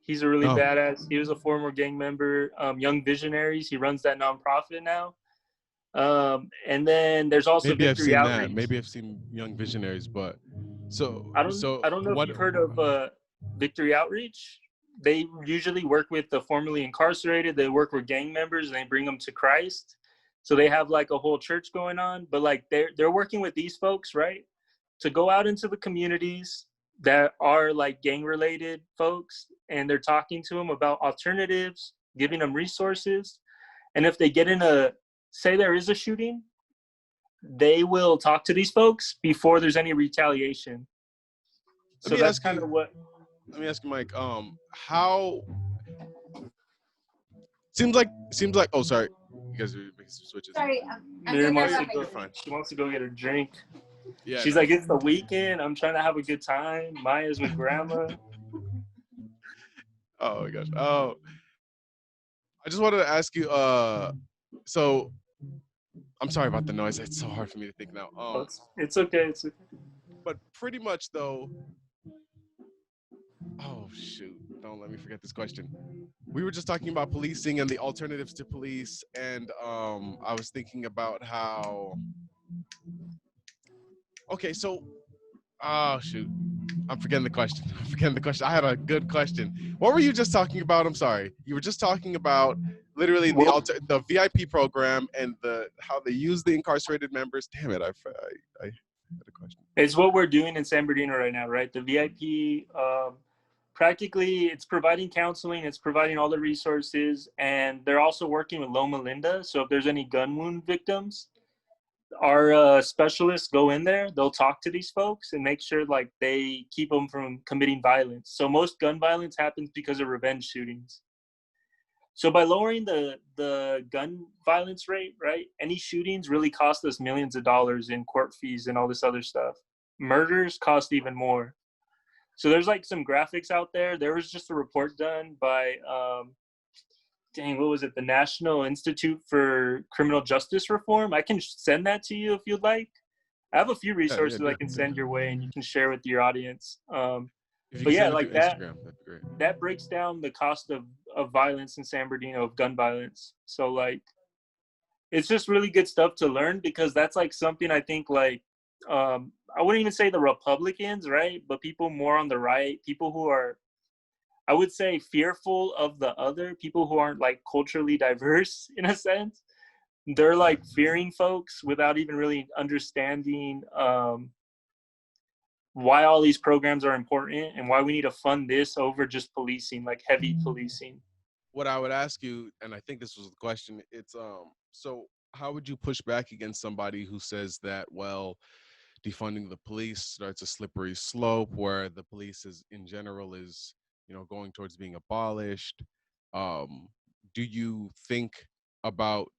He's a really badass. He was a former gang member. Young Visionaries. He runs that nonprofit now. And then there's also Maybe Victory I've seen Outreach. that. Maybe I've seen Young Visionaries, but I don't know if you've heard of Victory Outreach. They usually work with the formerly incarcerated. They work with gang members and they bring them to Christ. So they have like a whole church going on, but like they're working with these folks, right? To go out into the communities that are like gang related folks, and they're talking to them about alternatives, giving them resources. And if they get say there is a shooting, they will talk to these folks before there's any retaliation. So that's kind of what. let me ask you, Mike. How seems like. Oh, sorry, you guys are making some switches. Sorry, I'm Miriam gonna wants grab to my go. You're fine. She wants to go get a drink. Yeah, She's no. like, it's the weekend. I'm trying to have a good time. Maya's with grandma. Oh my gosh. Oh, I just wanted to ask you. So I'm sorry about the noise. It's so hard for me to think now. Oh, it's okay. It's okay. But pretty much though. Oh shoot! Don't let me forget this question. We were just talking about policing and the alternatives to police, and I was thinking about how. Okay, so. Oh shoot! I'm forgetting the question. I'm forgetting the question. I had a good question. What were you just talking about? I'm sorry. You were just talking about literally Well, the VIP program and how they use the incarcerated members. Damn it! I had a question. it's what we're doing in San Bernardino right now, right? The VIP, practically, it's providing counseling, it's providing all the resources, and they're also working with Loma Linda. So if there's any gun wound victims, our specialists go in there. They'll talk to these folks and make sure like they keep them from committing violence. So most gun violence happens because of revenge shootings. So by lowering the gun violence rate, right, any shootings really cost us millions of dollars in court fees and all this other stuff. Murders cost even more. So there's like some graphics out there. There was just a report done by, what was it? The National Institute for Criminal Justice Reform. I can send that to you if you'd like. I have a few resources I can send your way and you can share with your audience. If you But can yeah, send it like through that, Instagram, that'd be great. that breaks down the cost of violence in San Bernardino, of gun violence. So like, it's just really good stuff to learn because that's like something I think like, I wouldn't even say the Republicans, right? But people more on the right, people who are, I would say, fearful of the other, people who aren't like culturally diverse in a sense. They're like fearing folks without even really understanding why all these programs are important and why we need to fund this over just policing, like heavy policing. What I would ask you, and I think this was the question, it's so how would you push back against somebody who says that, well, defunding the police starts a slippery slope where the police is in general is, going towards being abolished? Do you think about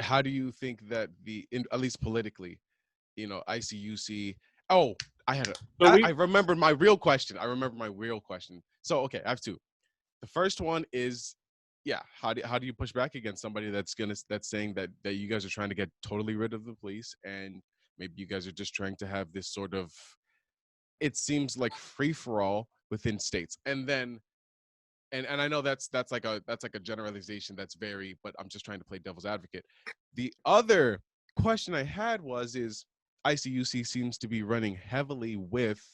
how do you think that at least politically, ICUC. Oh, I remember my real question. So, okay, I have two. The first one is, yeah, how do you push back against somebody that's saying that you guys are trying to get totally rid of the police, and maybe you guys are just trying to have this sort of, it seems like, free for all within states. And then and I know that's like a generalization that's very, but I'm just trying to play devil's advocate. The other question I had is ICUC seems to be running heavily with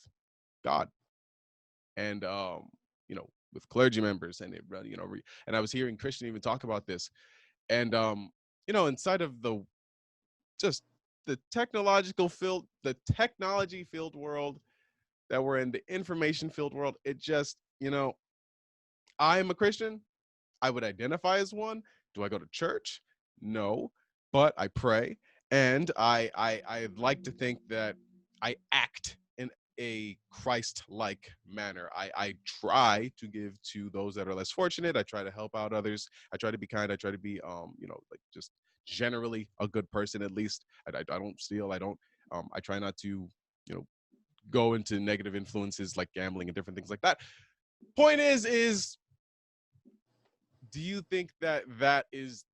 God and with clergy members, and and I was hearing Christian even talk about this, and inside of just the technology filled world that we're in, the information filled world, it just, I am a Christian. I would identify as one. Do I go to church? No, but I pray, and I like to think that I act in a Christ-like manner. I try to give to those that are less fortunate. I try to help out others. I try to be kind. I try to be like just generally a good person. At least I don't steal. I try not to go into negative influences like gambling and different things like that. Point is do you think that is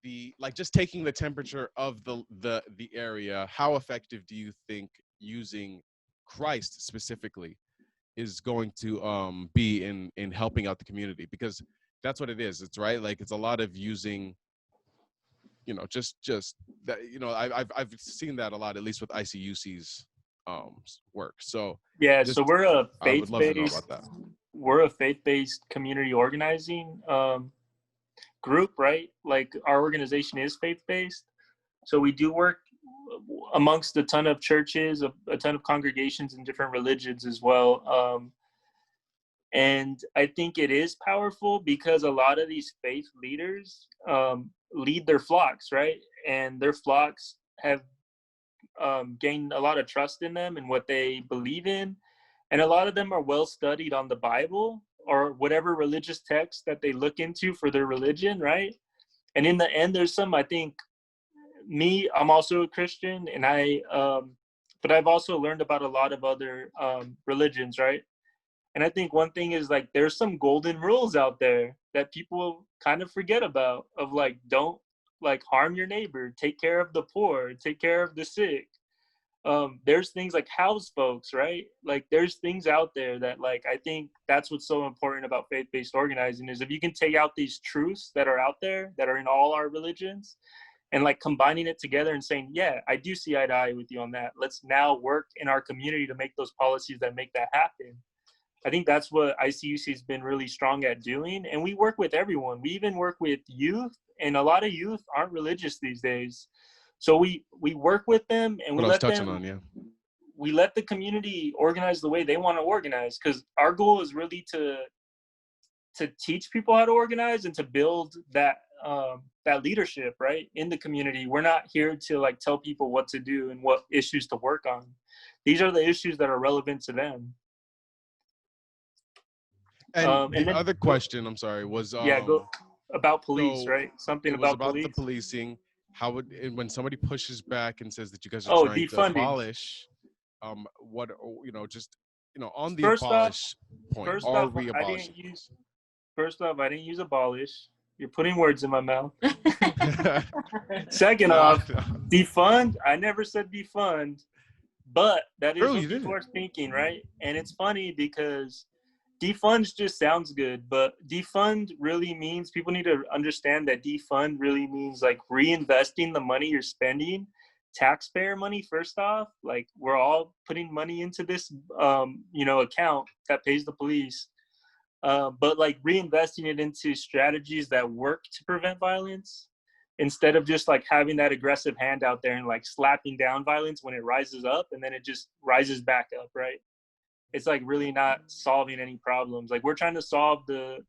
just taking the temperature of the area, how effective do you think using Christ specifically is going to be in helping out the community? Because that's what it is. It's right. Like, it's a lot of using, just that, I've seen that a lot, at least with ICUC's work. So Yeah, just so we're a I would love to know about that. we're a faith-based community organizing group, right? Like, our organization is faith-based. So we do work amongst a ton of churches, a ton of congregations in different religions as well. And I think it is powerful because a lot of these faith leaders lead their flocks, right? And their flocks have gained a lot of trust in them and what they believe in. And a lot of them are well studied on the Bible or whatever religious text that they look into for their religion, right? And in the end, there's some, I think, I'm also a Christian, and but I've also learned about a lot of other religions, right? And I think one thing is like there's some golden rules out there that people kind of forget about, of like, don't like harm your neighbor, take care of the poor, take care of the sick. There's things like house folks, right? Like there's things out there that, like, I think that's what's so important about faith-based organizing, is if you can take out these truths that are out there that are in all our religions and like combining it together and saying, yeah, I do see eye to eye with you on that. Let's now work in our community to make those policies that make that happen. I think that's what ICUC has been really strong at doing. And we work with everyone. We even work with youth, and a lot of youth aren't religious these days. So we work with them, and we let the community organize the way they want to organize, because our goal is really to teach people how to organize and to build that leadership, right, in the community. We're not here to like tell people what to do and what issues to work on. These are the issues that are relevant to them. And the other question, I'm sorry, was go about police, right? Something about police. The policing. How would, when somebody pushes back and says that you guys are trying to abolish, what, just on the abolish point, are we abolishing? First off, I didn't use abolish. You're putting words in my mouth. Second off, defund. I never said defund, but that is what people are thinking, right? And it's funny because defund just sounds good, but defund really means, people need to understand that defund really means like reinvesting the money you're spending, taxpayer money. First off, like we're all putting money into this, account that pays the police, but like reinvesting it into strategies that work to prevent violence, instead of just like having that aggressive hand out there and like slapping down violence when it rises up and then it just rises back up, right? It's like really not solving any problems. Like we're trying to solve the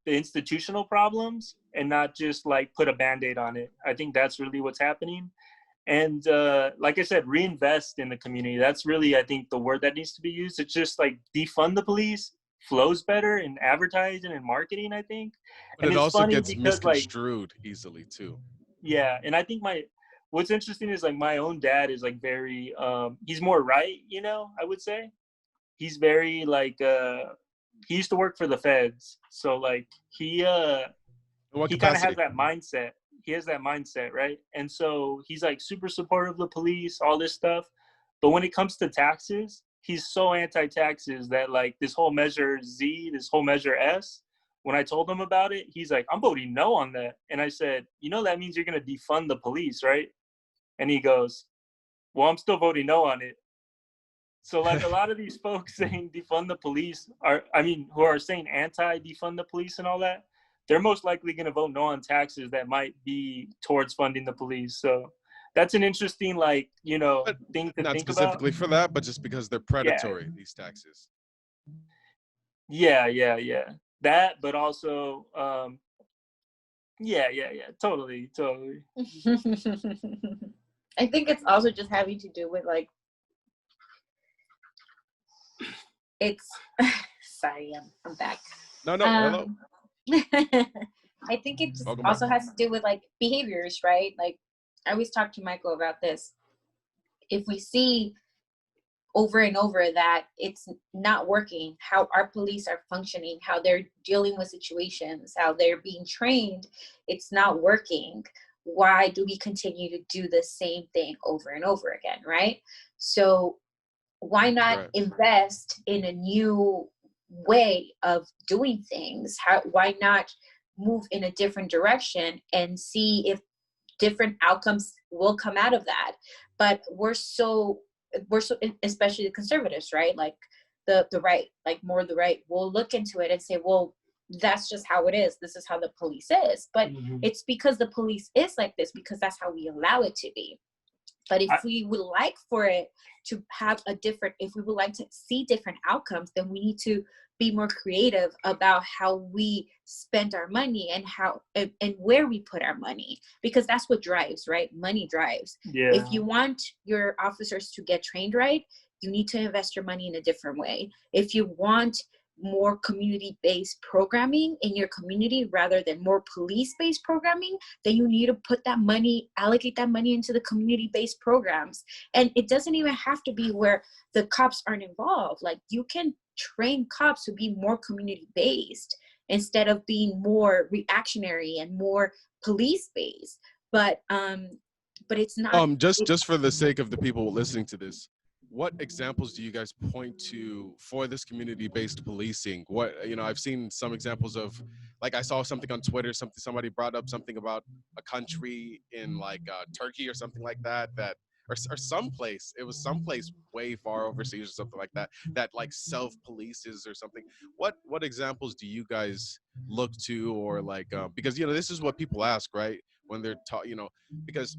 institutional problems and not just like put a Band-Aid on it. I think that's really what's happening. And like I said, reinvest in the community. That's really, I think, the word that needs to be used. It's just like defund the police flows better in advertising and marketing, I think. But and it also gets misconstrued easily too. Yeah. And I think what's interesting is like my own dad is like very, he's more right, I would say. He's very like he used to work for the feds, so like he kind of has that mindset. He has that mindset, right? And so he's like super supportive of the police, all this stuff. But when it comes to taxes, he's so anti-taxes that like this whole measure Z, this whole measure S, when I told him about it, he's like, I'm voting no on that. And I said, that means you're going to defund the police, right? And he goes, well, I'm still voting no on it. So like a lot of these folks saying defund the police who are saying anti-defund the police and all that, they're most likely going to vote no on taxes that might be towards funding the police. So that's an interesting, thing to think about. Not specifically for that, but just because they're predatory, these taxes. Yeah. That, but also, totally. I think it's also just having to do with like, it's sorry, I'm back. No, hello. I think it just also has to do with like behaviors, right? Like I always talk to Michael about this. If we see over and over that it's not working, how our police are functioning, how they're dealing with situations, how they're being trained, it's not working. Why do we continue to do the same thing over and over again, right? So why not invest in a new way of doing things? Why not move in a different direction and see if different outcomes will come out of that? But we're so, especially the conservatives, right? Like the right, like more the right, will look into it and say, well, that's just how it is. This is how the police is. But it's because the police is like this, because that's how we allow it to be. But if we would like for it to have if we would like to see different outcomes, then we need to be more creative about how we spend our money and how and where we put our money, because that's what drives, right? Money drives. Yeah. If you want your officers to get trained right, you need to invest your money in a different way. If you want more community-based programming in your community rather than more police-based programming, then you need to put that money, allocate that money into the community-based programs. And it doesn't even have to be where the cops aren't involved. Like, you can train cops to be more community-based instead of being more reactionary and more police-based. But it's not. Just for the sake of the people listening to this, what examples do you guys point to for this community-based policing? What, I've seen some examples of, like, I saw something on Twitter, somebody brought up something about a country in like Turkey or something like that, or someplace, it was someplace way far overseas or something like that like self-polices or something. What examples do you guys look to, or like, because, this is what people ask, right? When they're because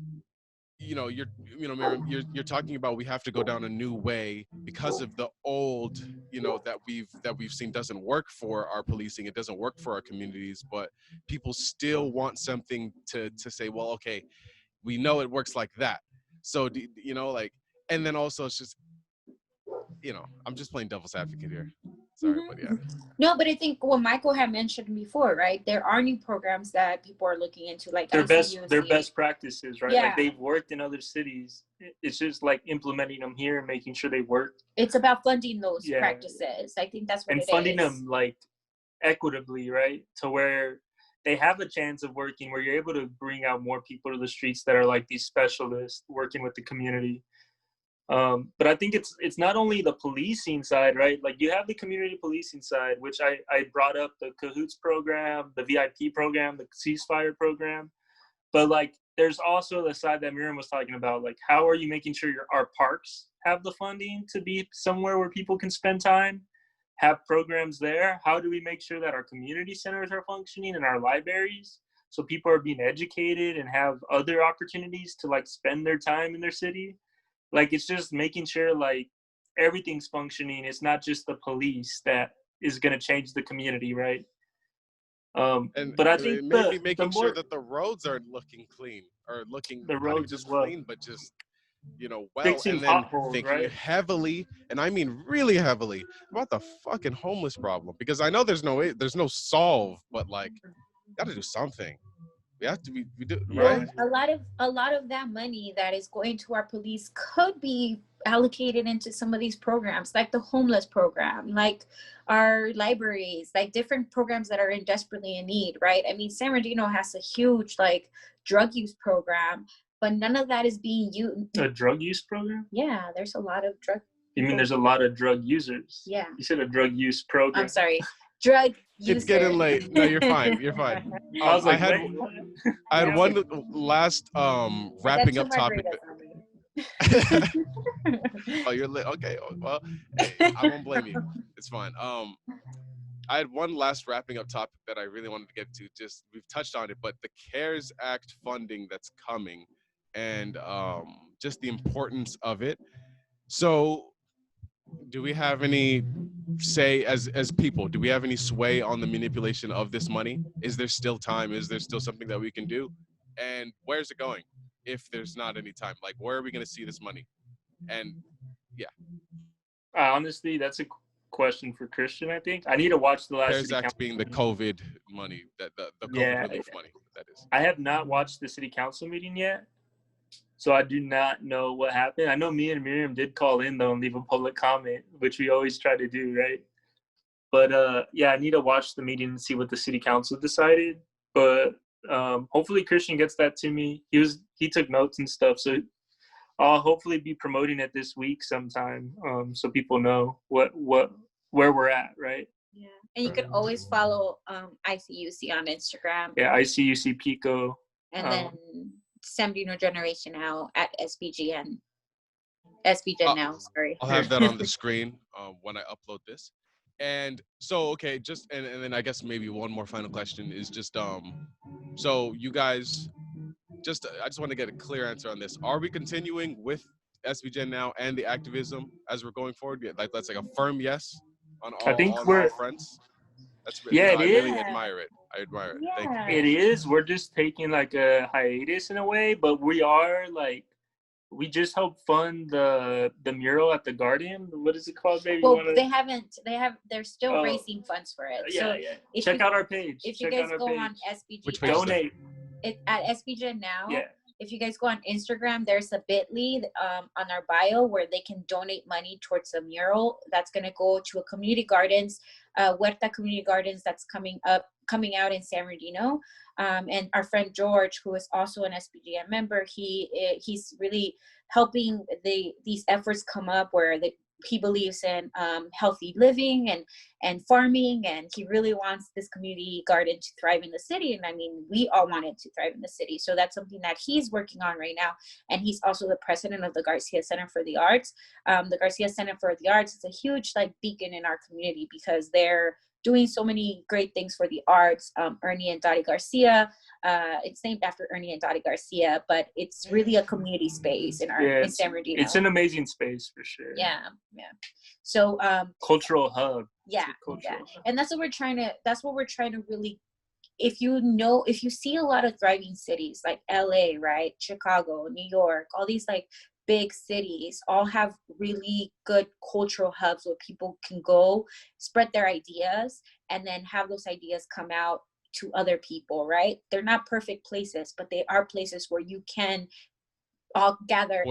Miriam, you're talking about we have to go down a new way because of the old, that we've seen doesn't work for our policing. It doesn't work for our communities, but people still want something to say, well, okay, we know it works like that. So, like, and then also it's just, I'm just playing devil's advocate here. Sorry, but yeah. No, but I think what Michael had mentioned before, right? There are new programs that people are looking into, like their best practices, right? Yeah. Like, they've worked in other cities. It's just like implementing them here and making sure they work. It's about funding those practices. I think that's what it is. And funding them like equitably, right? To where they have a chance of working, where you're able to bring out more people to the streets that are like these specialists working with the community. But I think it's not only the policing side, right? Like, you have the community policing side, which I brought up, the Cahoots program, the VIP program, the ceasefire program. But like, there's also the side that Miriam was talking about. Like, how are you making sure our parks have the funding to be somewhere where people can spend time, have programs there? How do we make sure that our community centers are functioning and our libraries, so people are being educated and have other opportunities to like spend their time in their city? Like, it's just making sure like everything's functioning. It's not just the police that is going to change the community, right? But I think maybe making sure that the roads are looking clean, or looking the roads just as well. clean, but just well, fixing and then potholes, thinking right? heavily, and I mean really heavily, about the fucking homeless problem. Because I know there's no solve, but like, got to do something. We have to we do, right? A lot of that money that is going to our police could be allocated into some of these programs, like the homeless program, like our libraries, like different programs that are desperately in need, right? I mean, San Bernardino has a huge like drug use program, but none of that is being used. A drug use program? Yeah, there's a lot of drug. You mean there's a lot of drug users? Yeah. You said a drug use program. I'm sorry. Drug user. It's getting late. No, you're fine. You're fine. I was like, I had one last wrapping up topic. Oh, you're lit. Okay. Well, hey, I won't blame you. It's fine. I had one last wrapping up topic that I really wanted to get to. Just, we've touched on it, but the CARES Act funding that's coming, and just the importance of it. So, do we have any say as people? Do we have any sway on the manipulation of this money? Is there still time? Is there still something that we can do? And where's it going if there's not any time? Like, where are we going to see this money? And yeah. Honestly, that's a question for Christian, I think. I need to watch the last CARES Act being the COVID money, the COVID relief money, that is. I have not watched the city council meeting yet, so I do not know what happened. I know me and Miriam did call in, though, and leave a public comment, which we always try to do, right? But yeah, I need to watch the meeting and see what the city council decided. But hopefully Christian gets that to me. He took notes and stuff, so I'll hopefully be promoting it this week sometime, so people know where we're at, right? Yeah, and you can always follow ICUC on Instagram. Yeah, ICUC Pico. And then San Bernardino Generation Now at SBGN. SBGN Now, sorry. I'll have that on the screen when I upload this. And so, okay, and then I guess maybe one more final question is just, so you guys, I just want to get a clear answer on this. Are we continuing with SBGN Now and the activism as we're going forward? Yeah, like, that's like a firm yes on all, all fronts. That's really, yeah, I really admire it. I admire it. Yeah. Thank you. It is. We're just taking like a hiatus in a way, but we are like we just helped fund the mural at the Garden. What is it called, baby? Well, they're still Oh. raising funds for it. Yeah, So yeah. Check out our page. If you guys go on SBG, which page? Donate. At SBG Now. Yeah. If you guys go on Instagram, there's a bit.ly on our bio where they can donate money towards a mural that's going to go to a community gardens, Huerta Community Gardens that's coming out in San Bernardino. And our friend George, who is also an SBGN member, he's really helping these efforts come up where he believes in healthy living and farming, and he really wants this community garden to thrive in the city. And I mean, we all want it to thrive in the city. So that's something that he's working on right now. And he's also the president of the Garcia Center for the Arts. The Garcia Center for the Arts is a huge beacon in our community because they're doing so many great things for the arts. Ernie and Dottie Garcia, it's named after Ernie and Dottie Garcia, but it's really a community space in San Bernardino. It's an amazing space for sure. Yeah. So cultural hub. Yeah. And that's what we're trying to really, if you see a lot of thriving cities like LA, right? Chicago, New York, all these big cities all have really good cultural hubs where people can go spread their ideas and then have those ideas come out to other people, right? They're not perfect places, but they are places where you can all gather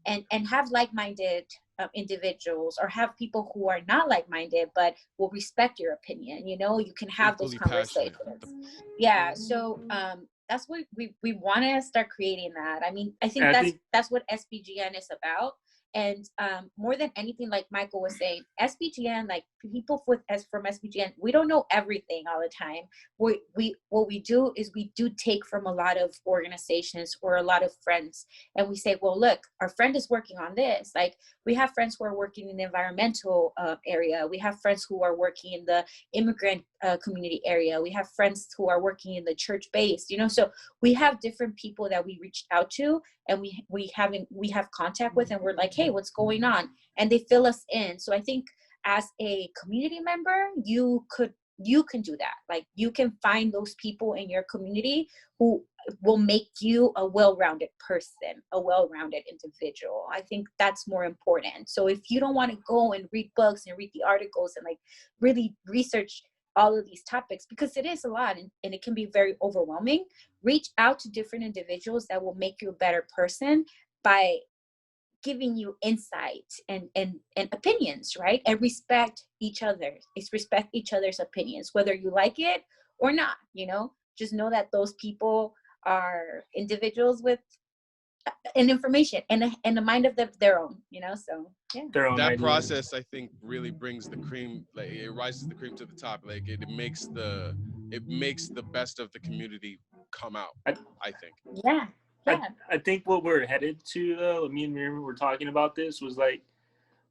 and have like-minded individuals, or have people who are not like-minded but will respect your opinion. You can have those conversations. Yeah. So that's what we want to start creating that. I mean, I think that's what SBGN is about. And more than anything, like Michael was saying, SBGN, people from SBGN, we don't know everything all the time. What we do is we do take from a lot of organizations or a lot of friends, and we say, well, look, our friend is working on this. We have friends who are working in the environmental area. We have friends who are working in the immigrant community area. We have friends who are working in the church-based, so we have different people that we reached out to and we have contact with, and we're like, hey, what's going on? And they fill us in. So I think as a community member, you can do that. You can find those people in your community who will make you a well-rounded person, a well-rounded individual. I think that's more important. So if you don't want to go and read books and read the articles and really research all of these topics, because it is a lot and it can be very overwhelming, reach out to different individuals that will make you a better person by giving you insight and opinions, right? And respect each other. Respect each other's opinions, whether you like it or not. Just know that those people are individuals with an information and a mind of their own. So yeah. That ideas. Process, I think, really brings the cream. It rises the cream to the top. It makes the best of the community come out. I think. Yeah. I think what we're headed to, though, me and Miriam were talking about this, was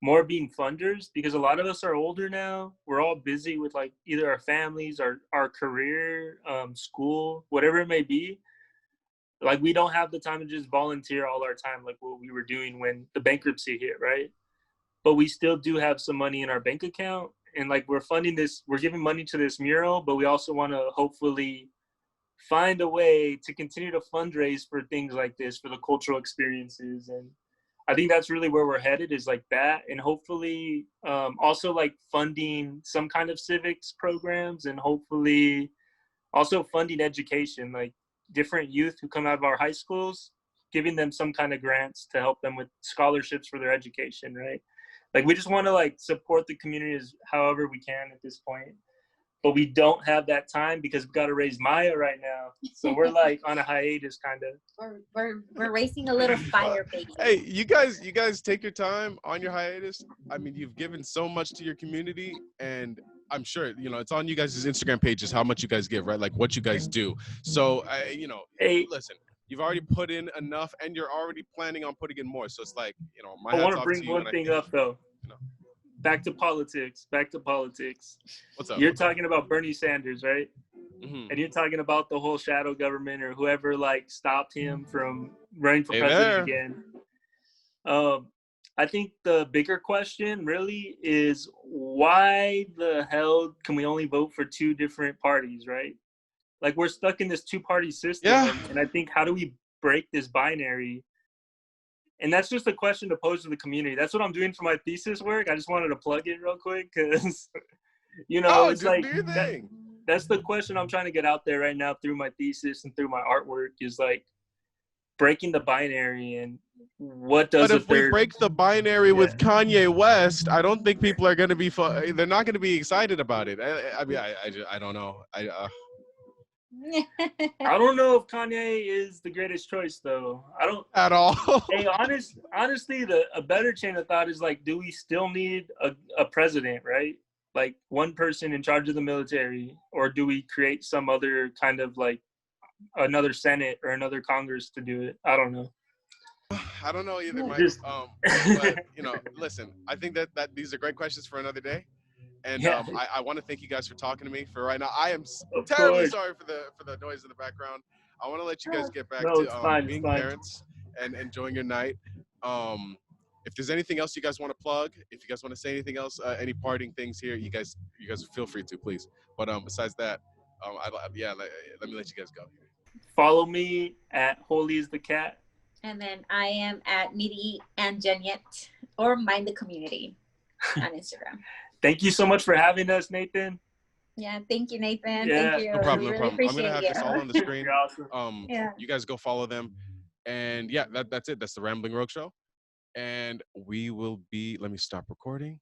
more being funders, because a lot of us are older now. We're all busy with either our families, our career, school, whatever it may be. We don't have the time to just volunteer all our time like what we were doing when the bankruptcy hit, right? But we still do have some money in our bank account, and we're funding this, we're giving money to this mural, but we also want to hopefully find a way to continue to fundraise for things like this, for the cultural experiences. And I think that's really where we're headed, is that. And hopefully also funding some kind of civics programs, and hopefully also funding education, different youth who come out of our high schools, giving them some kind of grants to help them with scholarships for their education, right? We just want to support the community as however we can at this point. But we don't have that time because we've got to raise Maya right now. So we're on a hiatus, kind of. We're raising a little fire, baby. Hey, you guys take your time on your hiatus. I mean, you've given so much to your community, and I'm sure, it's on you guys' Instagram pages how much you guys give, right? What you guys do. So, hey, listen, you've already put in enough, and you're already planning on putting in more. So it's my I want to bring one thing up, though. Back to politics. What's up? You're talking about Bernie Sanders, right? Mm-hmm. And you're talking about the whole shadow government, or whoever stopped him from running for president again. I think the bigger question really is, why the hell can we only vote for two different parties, right? We're stuck in this two-party system. Yeah. And I think, how do we break this binary? And that's just a question to pose to the community. That's what I'm doing for my thesis work. I just wanted to plug it real quick because, it's do like your thing. that's the question I'm trying to get out there right now through my thesis and through my artwork is like breaking the binary and what does But if we break the binary with Kanye West, I don't think people are going to be. They're not going to be excited about it. I don't know. I don't know if Kanye is the greatest choice though. I don't at all. Hey, honestly, a better chain of thought is like, do we still need a president, right? Like one person in charge of the military, or do we create some other kind of like another Senate or another Congress to do it? I don't know. I don't know either, Mike. Just- But listen, I think that these are great questions for another day. And Yeah. I want to thank you guys for talking to me for right now. I am Of terribly course. sorry for the noise in the background. I want to let you guys get back No, to it's fine, being it's fine. parents and enjoying your night. If there's anything else you guys want to plug, if you guys want to say anything else, any parting things here, you guys feel free to, please. But besides that, let me let you guys go. Follow me at Holy is the Cat. And then I am at Miri and Janyet or Mind the Community on Instagram. Thank you so much for having us, Nathan. Yeah, thank you, Nathan. Yeah. Thank you. No problem, We no really problem. I'm appreciate gonna have you. this all on the screen. You're awesome. Yeah. You guys go follow them, and yeah, that's it. That's the Rambling Rogue Show, and we will be. Let me stop recording.